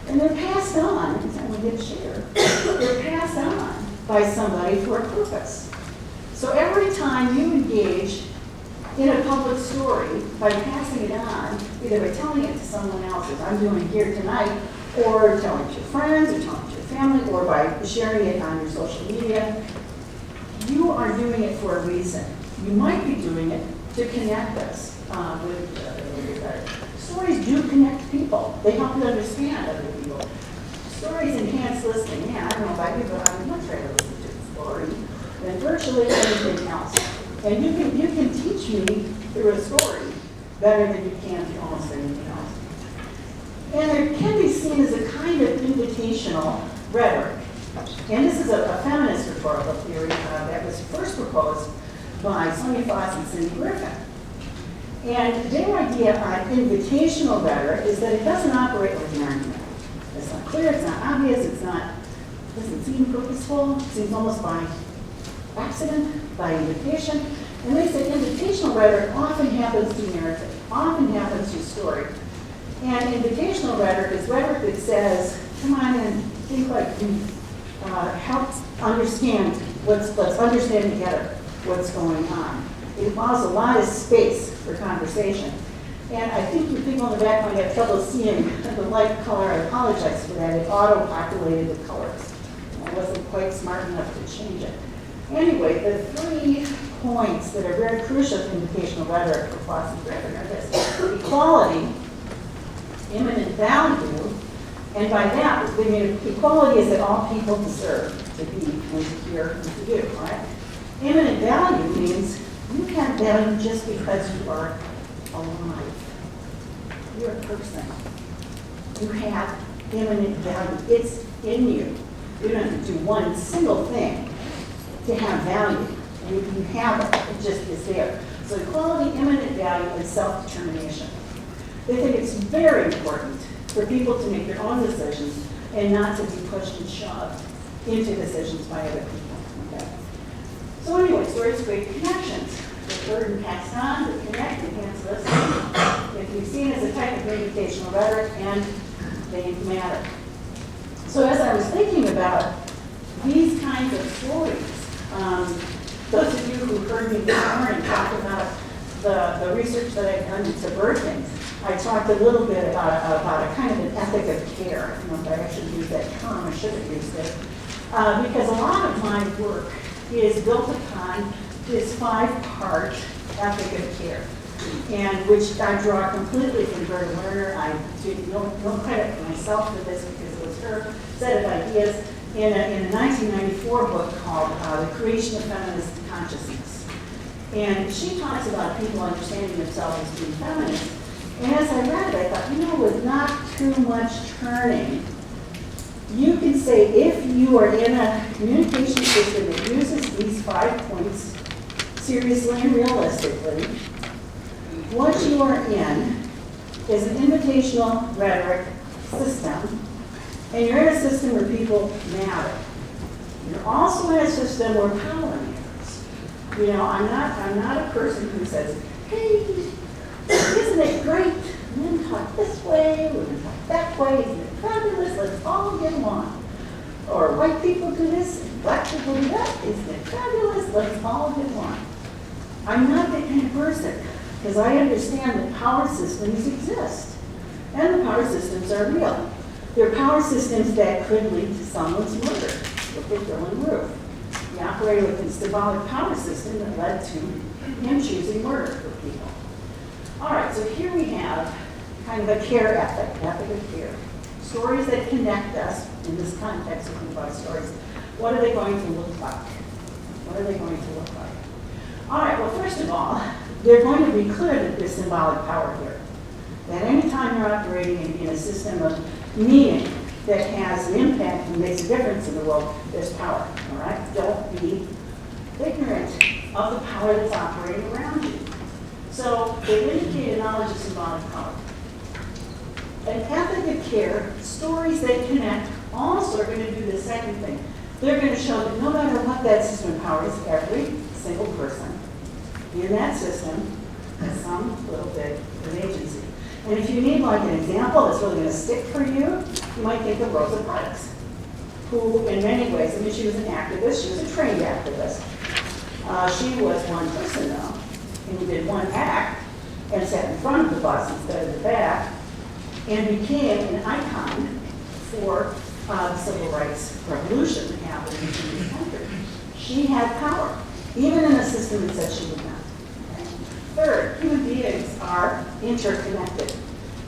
Speaker 2: And they're passed on. When get shared. They're passed on by somebody for a purpose. So every time you engage in a public story by passing it on, either by telling it to someone else, as I'm doing here tonight, or telling it to your friends, or telling it to your family, or by sharing it on your social media, you are doing it for a reason. You might be doing it to connect us with stories do connect people. They help you understand other people. Stories enhance listening. Yeah, I don't know about you, but I would much rather listen to a story than virtually anything else. And you can teach me through a story better than you can through almost anything else. And it can be seen as a kind of invitational rhetoric. And this is a feminist rhetorical theory that was first proposed by Sonia Foss and Cindy Griffin. And their idea on invitational rhetoric is that it doesn't operate like an argument. It's not clear, it's not obvious, it doesn't seem purposeful, it seems almost by accident, by invitation. And they say invitational rhetoric often happens through narrative, often happens through story. And invitational rhetoric is rhetoric that says, come on and think like you help understand let's understand together what's going on. It allows a lot of space for conversation. And I think you people in the back might have trouble seeing the light color. I apologize for that. It auto-populated the colors. I wasn't quite smart enough to change it. Anyway, the 3 points that are very crucial to invitational rhetoric for Foss and Griffin are this: equality, immanent value, and by that, we mean equality is that all people deserve to be and to hear and to do, right? Immanent value means you have value just because you are alive. You're a person. You have immanent value. It's in you. You don't have to do one single thing to have value. You have it. It just is there. So equality, immanent value, and self-determination. They think it's very important for people to make their own decisions and not to be pushed and shoved into decisions by other people. Okay? So anyway, stories create connections. They're heard and passed on, they connect, enhance listening. If you've seen as a type of invitational rhetoric, and they matter. So as I was thinking about these kinds of stories, those of you who heard me this morning talk about the research that I've done into birthing, I talked a little bit about a kind of an ethic of care. I don't know if I actually used that term, I should have used it. Because a lot of my work is built upon this 5-part ethic of care, and which I draw completely from Gerda Lerner. I do no credit for myself for this because it was her set of ideas in a 1994 book called The Creation of Feminist Consciousness. And she talks about people understanding themselves as being feminist. And as I read it, I thought, with not too much turning, you can say if you are in a communication system that uses these 5 points seriously and realistically, what you are in is an invitational rhetoric system, and you're in a system where people matter. You're also in a system where power matters. I'm not a person who says, hey, isn't it great? Men talk this way, women talk that way, isn't it fabulous? Let's all get along. Or white people do this, and black people do that, isn't it fabulous? Let's all get along. I'm not that kind of person, because I understand that power systems exist. And the power systems are real. They're power systems that could lead to someone's murder. Look at Dylan Roof. He operated with a symbolic power system that led to him choosing murder for people. All right, so here we have kind of a care ethic of care. Stories that connect us in this context of about stories. What are they going to look like? What are they going to look like? All right, well, first of all, they're going to be clear that there's symbolic power here. That anytime you're operating in a system of meaning that has an impact and makes a difference in the world, there's power, all right? Don't be ignorant of the power that's operating around you. So they indicate a knowledge of symbolic power. An ethic of care, stories that connect, also are going to do the second thing. They're going to show that no matter what that system of power is, every single person in that system has some little bit of agency. And if you need like an example that's really going to stick for you, you might think of Rosa Parks. who in many ways, I mean, she was an activist, she was a trained activist. She was one person though, and who did one act and sat in front of the bus instead of the back, and became an icon for the civil rights revolution that happened in this country. She had power, even in a system that said she would not. Okay? Third, human beings are interconnected,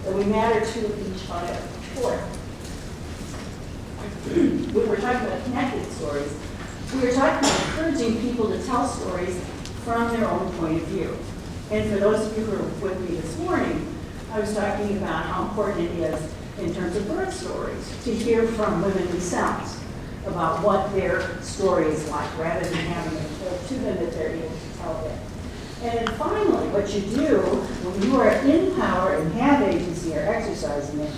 Speaker 2: that we matter to each other. Fourth, we were talking about connected stories. We were talking about encouraging people to tell stories from their own point of view. And for those of you who were with me this morning, I was talking about how important it is in terms of birth stories to hear from women themselves about what their story is like, rather than having it told to them that they're able to tell it. And then finally, what you do when you are in power and have agency or exercising it,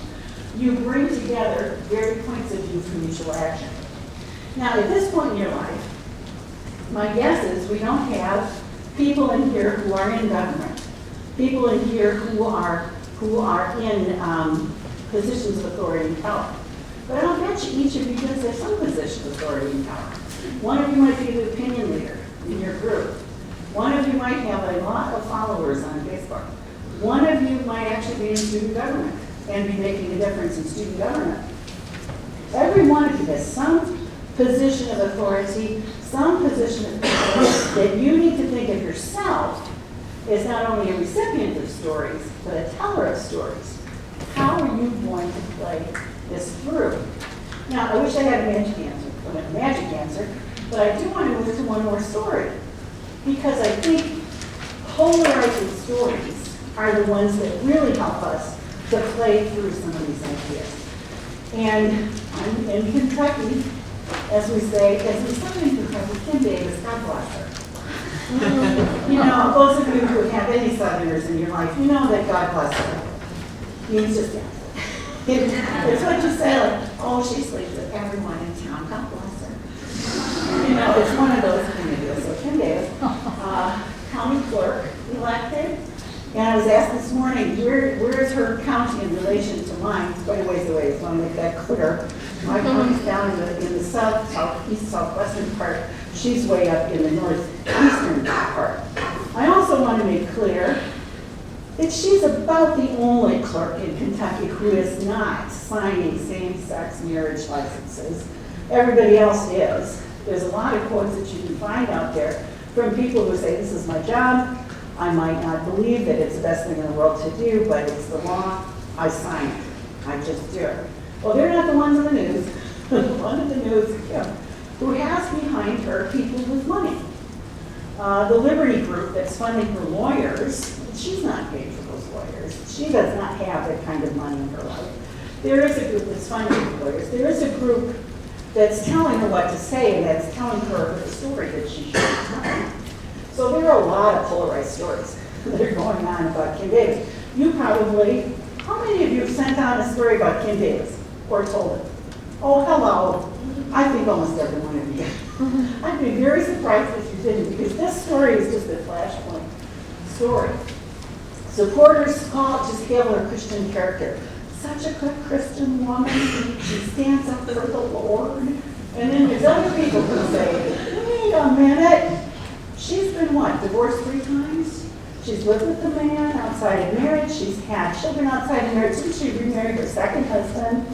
Speaker 2: you bring together varied points of view for mutual action. Now, at this point in your life, my guess is we don't have people in here who are in government, people in here who are in positions of authority and power. But I'll bet you each of you does have some position of authority and power. One of you might be the opinion leader in your group. One of you might have a lot of followers on Facebook. One of you might actually be in student government and be making a difference in student government. Every one of you has some position of authority, some position of power that you need to think of yourself as not only a recipient of stories, but a teller of stories. How are you going to play this through? Now, I wish I had a magic answer, but I do want to move to one more story, because I think polarizing stories are the ones that really help us to play through some of these ideas. And I'm in Kentucky, as we say in Kentucky, Kim Davis, God bless her. You know, those of you who have any Southerners in your life, you know that God bless her means just that. It's what you say, like, oh, she sleeps with everyone in town, God bless her. You know, it's one of those kind of deals. So Kim Davis, county clerk elected, and I was asked this morning, where is her county in relation to mine? It's quite a ways away, so I want to make that clear. My county's down in the southeast, southwestern part. She's way up in the northeastern part. I also want to make clear that she's about the only clerk in Kentucky who is not signing same-sex marriage licenses. Everybody else is. There's a lot of quotes that you can find out there from people who say, this is my job. I might not believe that it's the best thing in the world to do, but it's the law. I sign it. I just do it. Well, they're not the ones in the news. One of the news is Kim, who has behind her people with money. The Liberty Group that's funding her lawyers, she's not paid for those lawyers. She does not have that kind of money in her life. There is a group that's funding her lawyers. There is a group that's telling her what to say, and that's telling her the story that she should tell. So there are a lot of polarized stories that are going on about Kim Davis. You probably, how many of you have sent out a story about Kim Davis or told it? Oh, hello. I think almost every one of you. I'd be very surprised if you didn't, because this story is just a flashpoint story. Supporters just hail her Christian character. Such a good Christian woman. She stands up for the Lord. And then there's other people who say, wait a minute. She's been what, divorced 3 times? She's lived with the man outside of marriage. She's had children outside of marriage. She remarried her second husband.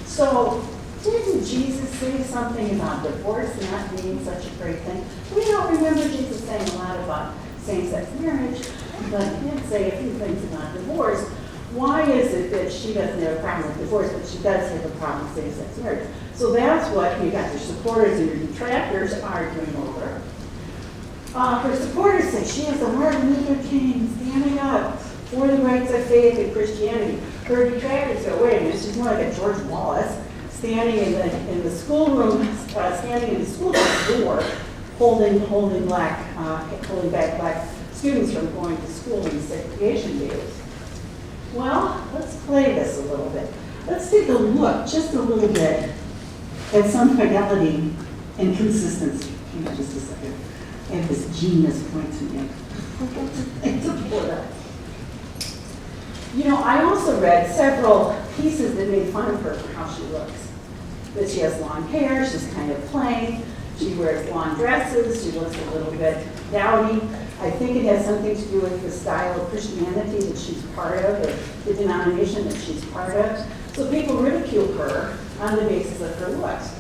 Speaker 2: So didn't Jesus say something about divorce not being such a great thing? We don't remember Jesus saying a lot about same-sex marriage, but he did say a few things about divorce. Why is it that she doesn't have a problem with divorce, but she does have a problem with same-sex marriage? So that's what you got your supporters and your detractors arguing over. Her supporters say she is a Martin Luther King standing up for the rights of faith in Christianity. Her detractors go, wait a minute, she's more like a George Wallace, standing in the schoolroom, standing in the school door, holding back black students from going to school in segregation days. Well, let's play this a little bit. Let's take a look, just a little bit, at some fidelity and consistency. Hang on just a second. I have this genius point to make. You know, I also read several pieces that made fun of her for how she looks. that she has long hair, she's kind of plain, she wears long dresses, she looks a little bit dowdy. I think it has something to do with the style of Christianity that she's part of, or the denomination that she's part of. So people ridicule her on the basis of her looks.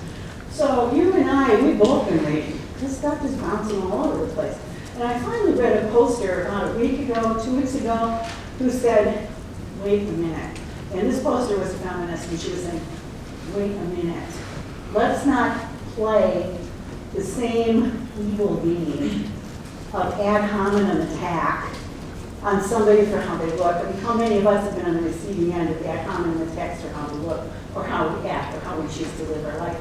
Speaker 2: So you and I, we've both been reading. This stuff is bouncing all over the place. And I finally read a poster about a week ago, 2 weeks ago, who said, wait a minute. And this poster was a feminist, and she was saying, wait a minute. Let's not play the same evil game of ad hominem attack on somebody for how they look. I mean, how many of us have been on the receiving end of ad hominem attacks for how we look, or how we act, or how we choose to live our life?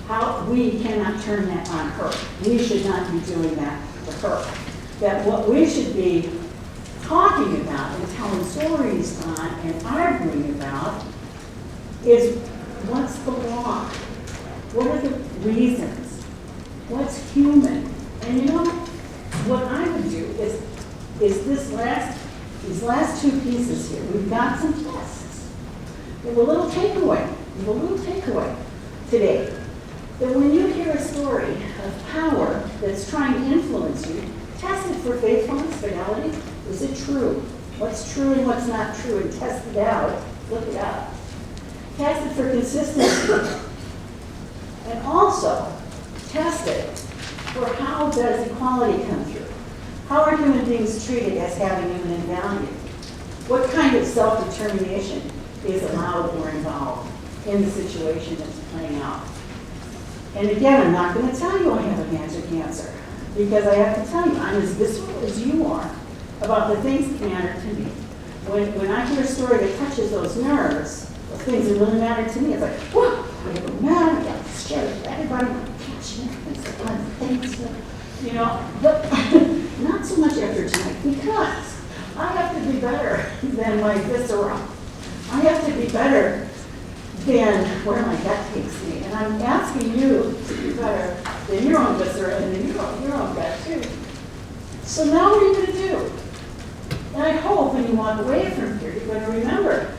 Speaker 2: How we cannot turn that on her. We should not be doing that to her. That what we should be talking about and telling stories on and arguing about is what's the law? What are the reasons? What's human? And you know, what I would do is these last two pieces here. We've got some tests. We have a little takeaway. Today. That when you hear a story of power that's trying to influence you, test it for faithfulness, fidelity. Is it true? What's true and what's not true, and test it out. Look it up. Test it for consistency. And also, test it for how does equality come through? How are human beings treated as having human value? What kind of self-determination is allowed or involved in the situation that's playing out? And again, I'm not going to tell you I have a magic answer, because I have to tell you, I'm as visceral as you are about the things that matter to me. When I hear a story that touches those nerves, those things that really matter to me, it's like, whoa, I get mad, I got to share it with everybody, I'm passionate, and so on, thanks, you know, but not so much after tonight, because I have to be better than my visceral. I have to be better than where my gut takes me. And I'm asking you to be better than your own viscera and than your own gut too. So now what are you going to do? And I hope when you walk away from here, you're going to remember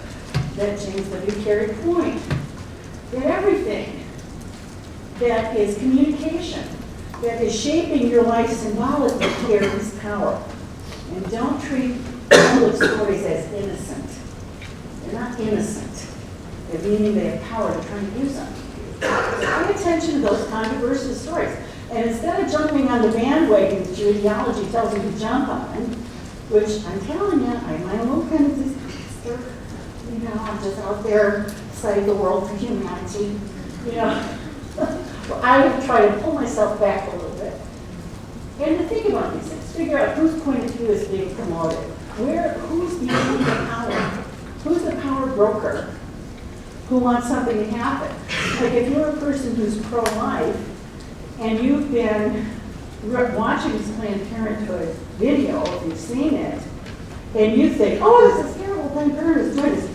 Speaker 2: that James W. Carey point, that everything that is communication, that is shaping your life symbolically carries power. And don't treat public stories as innocent. They're not innocent. They're meaning they have power to try and do something. So pay attention to those controversial stories. And instead of jumping on the bandwagon that your ideology tells you to jump on, which I'm telling you, I might own kind of this, you know, I'm just out there studying the world for humanity, you know. Well, I would try to pull myself back a little bit. And to think about these things, figure out whose point of view is being promoted. Who's behind the power? Who's the power broker who wants something to happen? Like if you're a person who's pro-life and you've been watching this Planned Parenthood video, if you've seen it, and you think, oh, this is terrible, Planned Parenthood is doing this,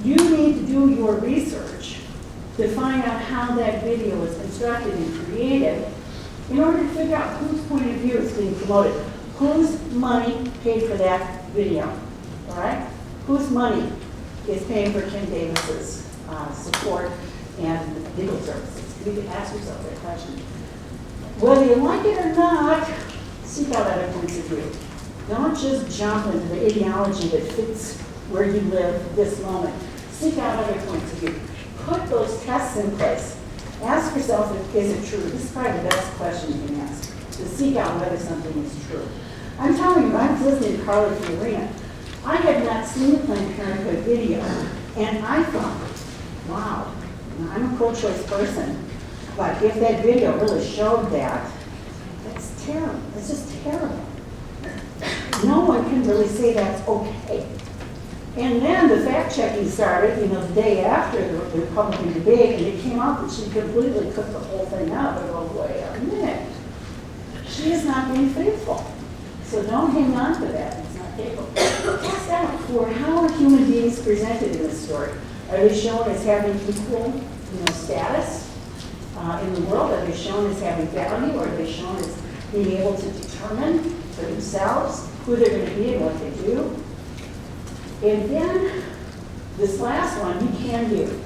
Speaker 2: you need to do your research to find out how that video was constructed and created in order to figure out whose point of view is being promoted, whose money paid for that video, all right? Whose money is paying for Kim Davis's support and legal services? You need to ask yourself that question. Whether you like it or not, seek out other points of view. Don't just jump into the ideology that fits where you live this moment. Seek out other points of view. Put those tests in place. Ask yourself, is it true? This is probably the best question you can ask, to seek out whether something is true. I'm telling you, I was listening to Carly from the arena. I had not seen the Planned Parenthood video, and I thought, wow, I'm a pro-choice person, but if that video really showed that, that's terrible. It's just terrible. No one can really say that's okay. And then the fact-checking started, you know, the day after the Republican debate, and it came out that she completely cooked the whole thing up. I go, wait a minute. She is not being faithful. So don't hang on to that. It's not faithful. Test out for how are human beings presented in this story. Are they shown as having equal, status in the world? Are they shown as having value? Or are they shown as being able to determine for themselves who they're going to be and what they do? And then this last one you can do.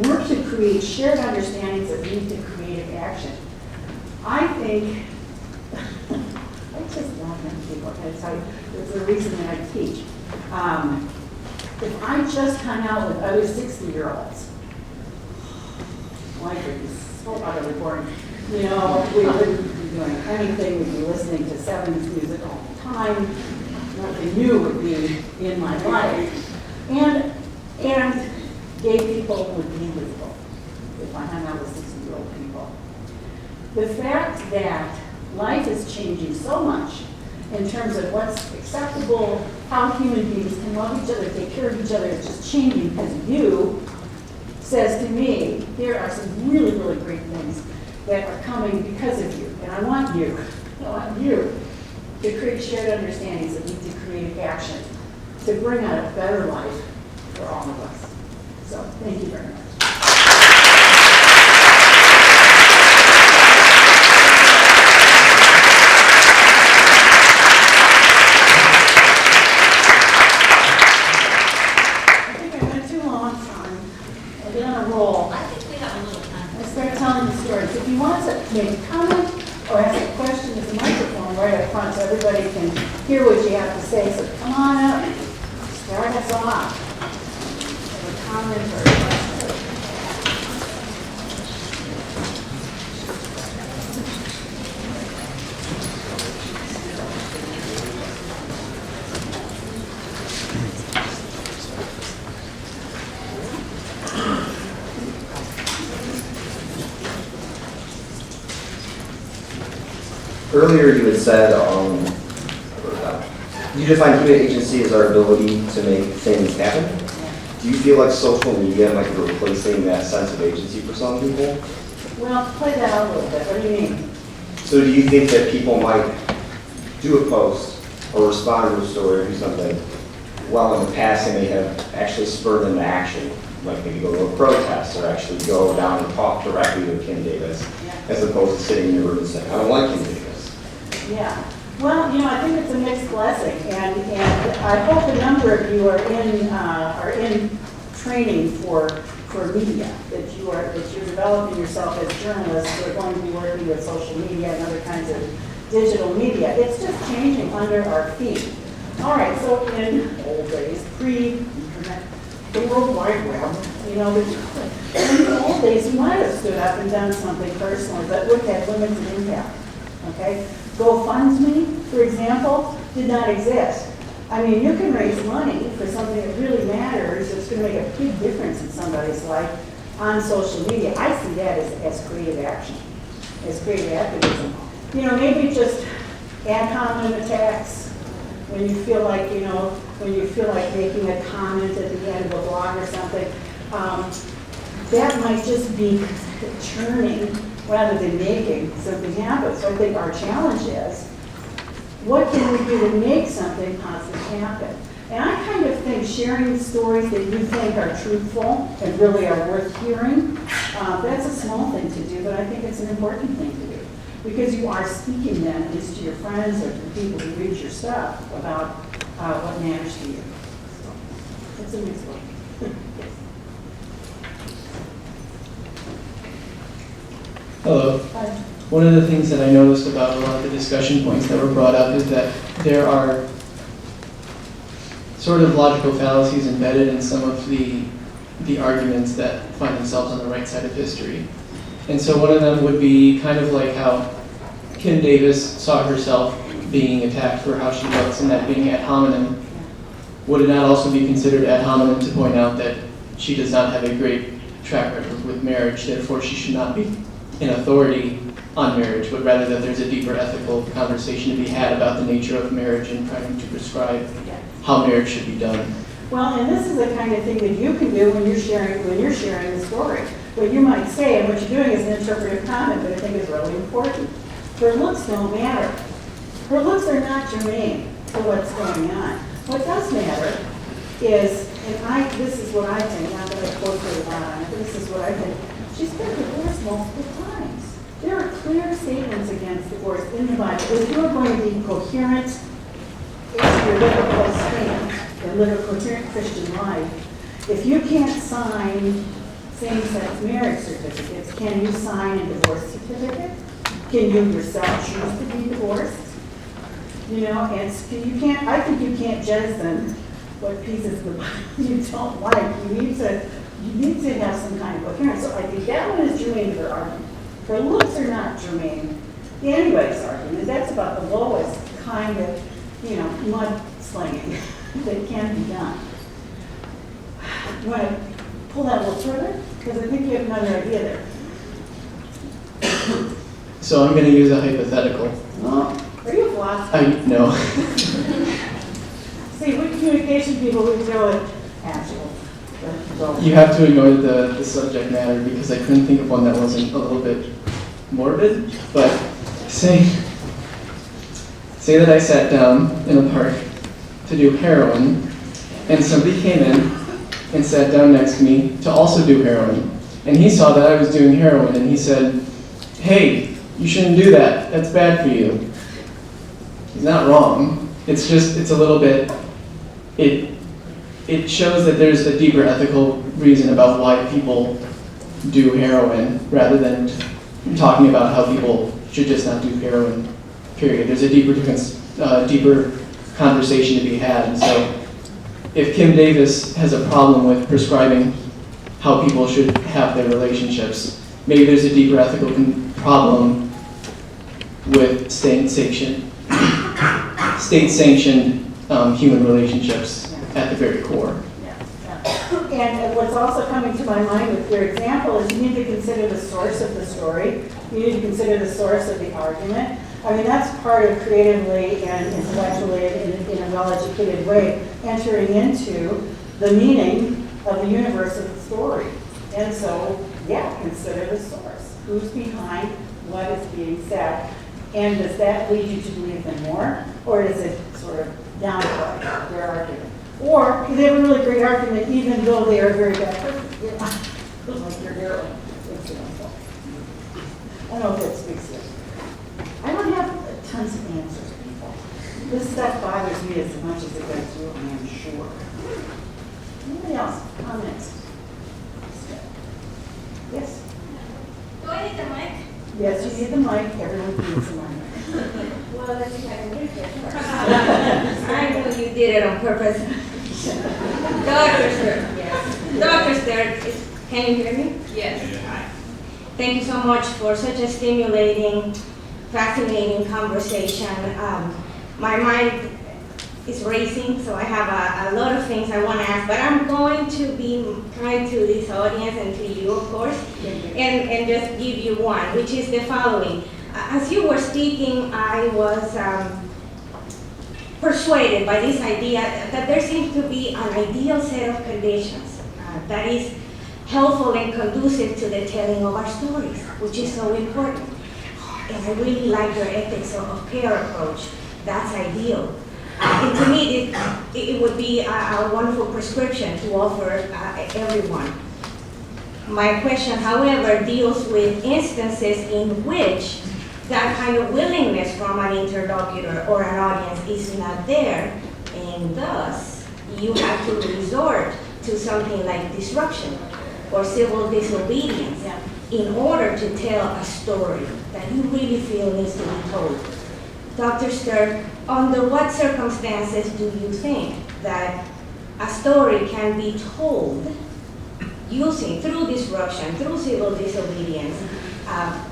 Speaker 2: work to create shared understandings that lead to creative action. I think, I just love young people. I tell you, there's a reason that I teach. If I just hung out with other 60-year-olds, life would be so utterly boring. You know, we wouldn't be doing anything. We'd be listening to 70s music all the time. Nothing new would be in my life. And gay people would be invisible if I hung out with 60-year-old people. The fact that life is changing so much in terms of what's acceptable, how human beings can love each other, take care of each other, it's just changing because of you, says to me, there are some really, really great things that are coming because of you. And I want you to create shared understandings that lead to creative action, to bring out a better life for all of us. So thank you very much. I think I went too long, Tom. I've been on a roll.
Speaker 3: I think we have a little time.
Speaker 2: I start telling the stories. If you want to make a comment or ask a question, there's a microphone right up front so everybody can hear what you have to say. So come on up. Start us off. A comment or a question.
Speaker 4: Earlier you had said, you define human agency as our ability to make things happen. Do you feel like social media might be replacing that sense of agency for some people?
Speaker 2: Well, play that out a little bit. What do you mean?
Speaker 4: So do you think that people might do a post or respond to a story or do something while in the past they may have actually spurred them to action, like maybe go to a protest or actually go down and talk directly with Kim Davis, as opposed to sitting in your room and saying, I don't like Kim Davis?
Speaker 2: Yeah. Well, you know, I think it's a mixed blessing, and I hope a number of you are in training for media, that you're developing yourself as journalists who are going to be working with social media and other kinds of digital media. It's just changing under our feet. All right, so in old days, pre-internet, the World Wide Web, you know, in the old days, you might have stood up and done something personally, but would have limited impact. Okay? GoFundMe, for example, did not exist. I mean, you can raise money for something that really matters, it's going to make a big difference in somebody's life on social media. I see that as creative action, as creative activism. You know, maybe just ad hominem attacks when you feel like, you know, when you feel like making a comment at the end of a blog or something. That might just be churning rather than making something happen. So I think our challenge is, what can we do to make something positive happen? And I kind of think sharing stories that you think are truthful and really are worth hearing, that's a small thing to do, but I think it's an important thing to do. Because you are speaking then, at least to your friends or to the people who read your stuff, about what matters to you. So it's a mixed one.
Speaker 5: Hello.
Speaker 2: Hi.
Speaker 5: One of the things that I noticed about a lot of the discussion points that were brought up is that there are sort of logical fallacies embedded in some of the arguments that find themselves on the right side of history. And so one of them would be kind of like how Kim Davis saw herself being attacked for how she looks and that being ad hominem. Would it not also be considered ad hominem to point out that she does not have a great track record with marriage, therefore she should not be an authority on marriage, but rather that there's a deeper ethical conversation to be had about the nature of marriage and trying to prescribe how marriage should be done.
Speaker 2: Well, and this is the kind of thing that you can do when you're sharing the story. What you might say, and what you're doing is an interpretive comment, but I think is really important. Her looks don't matter. Her looks are not germane to what's going on. What does matter is, and this is what I think, not that I quote her a lot, but this is what I think. She's been divorced multiple times. There are clear statements against divorce in the Bible. If you're going to be coherent, if you're biblical stand and live a coherent Christian life, if you can't sign same-sex marriage certificates. Can you sign a divorce certificate? Can you yourself choose to be divorced? You know, and you can't, I think you can't jettison what pieces of the Bible you don't like. You need to have some kind of coherence. So I think that one is germane to their argument. Her looks are not germane. The anyways argument, that's about the lowest kind of, you know, mud-slinging that can be done. You want to pull that a little further? Because I think you have another idea there.
Speaker 5: So I'm going to use a hypothetical.
Speaker 2: Oh, are you a philosopher?
Speaker 5: No.
Speaker 2: See, we communication people, we deal with actual.
Speaker 5: You have to ignore the subject matter because I couldn't think of one that wasn't a little bit morbid. But say that I sat down in a park to do heroin, and somebody came in and sat down next to me to also do heroin. And he saw that I was doing heroin, and he said, "Hey, you shouldn't do that. That's bad for you." He's not wrong. It's just, it's a little bit, it shows that there's a deeper ethical reason about why people do heroin rather than talking about how people should just not do heroin, period. There's a deeper conversation to be had. And so if Kim Davis has a problem with prescribing how people should have their relationships, maybe there's a deeper ethical problem with state-sanctioned human relationships at the very core.
Speaker 2: And what's also coming to my mind with your example is you need to consider the source of the story. You need to consider the source of the argument. I mean, that's part of creatively and intellectually in a well-educated way entering into the meaning of the universe of the story. And so, yeah, consider the source. Who's behind what is being said? And does that lead you to believe them more? Or does it sort of downplay their argument? Or do they have a really great argument even though they are very bad person? Like your heroine, for example. I don't know if that speaks to you. I don't have tons of answers, people. This stuff bothers me as much as it does you, I am sure. Anybody else? Comments? Yes?
Speaker 3: Do I need the mic?
Speaker 2: Yes, you need the mic. Everyone needs the mic.
Speaker 3: Well, let's see if I can get it. I know you did it on purpose. Dr. Sterk, yes. Dr. Sterk, can you hear me? Yes. Thank you so much for such a stimulating, fascinating conversation. My mind is racing, so I have a lot of things I want to ask, but I'm going to be kind to this audience and to you, of course, and just give you one, which is the following. As you were speaking, I was persuaded by this idea that there seems to be an ideal set of conditions that is helpful and conducive to the telling of our stories, which is so important. And I really like your ethics of care approach. That's ideal. And to me, it would be a wonderful prescription to offer everyone. My question, however, deals with instances in which that kind of willingness from an interlocutor or an audience is not there, and thus you have to resort to something like disruption or civil disobedience in order to tell a story that you really feel needs to be told. Dr. Sterk, under what circumstances do you think that a story can be told using, through disruption, through civil disobedience,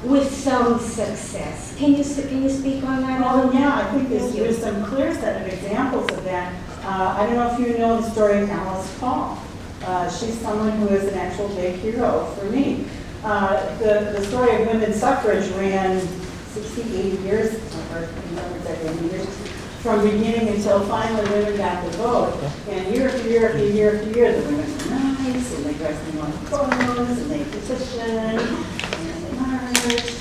Speaker 3: with some success? Can you speak on that?
Speaker 2: Oh, yeah, I think there's some clear set of examples of that. I don't know if you know the story of Alice Paul. She's someone who is an actual big hero for me. The story of women's suffrage ran 60, 80 years, or from beginning until finally women got the vote. And year after year after year after year, the women were nice, and they dressed in white clothes, and they petitioned, and they marched.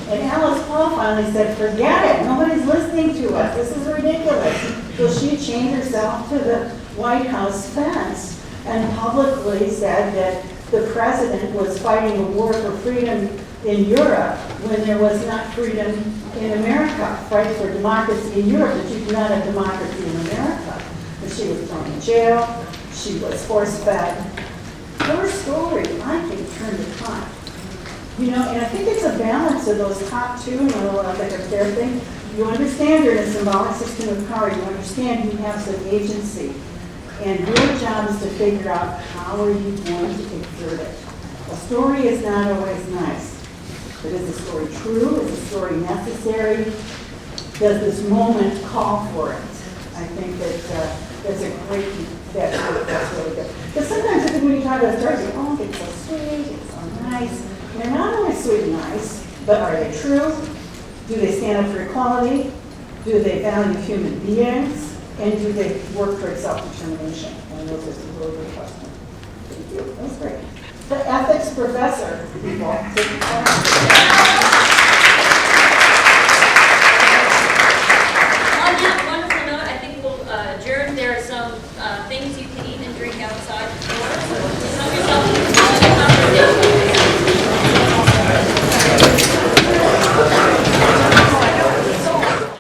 Speaker 2: And Alice Paul finally said, forget it, nobody's listening to us, this is ridiculous. So she chained herself to the White House fence and publicly said that the president was fighting a war for freedom in Europe when there was not freedom in America. Fight for democracy in Europe, but you do not have democracy in America. And she was thrown in jail, she was force-fed, Her story, I think, turned the tide. You know, and I think it's a balance of those top two, you know, like a fair thing. You understand you're in a symbolic system of power. You understand you have some agency. And your job is to figure out how are you going to exert it. A story is not always nice. But is the story true? Is the story necessary? Does this moment call for it? I think that that's a great, that's really good. Because sometimes I think when you talk about stories, you go, oh, it's so sweet, it's so nice. And they're not always sweet and nice, but are they true? Do they stand up for equality? Do they value human beings? And do they work towards self-determination? And those are some really good questions. Thank you. That was great. The ethics professor, people.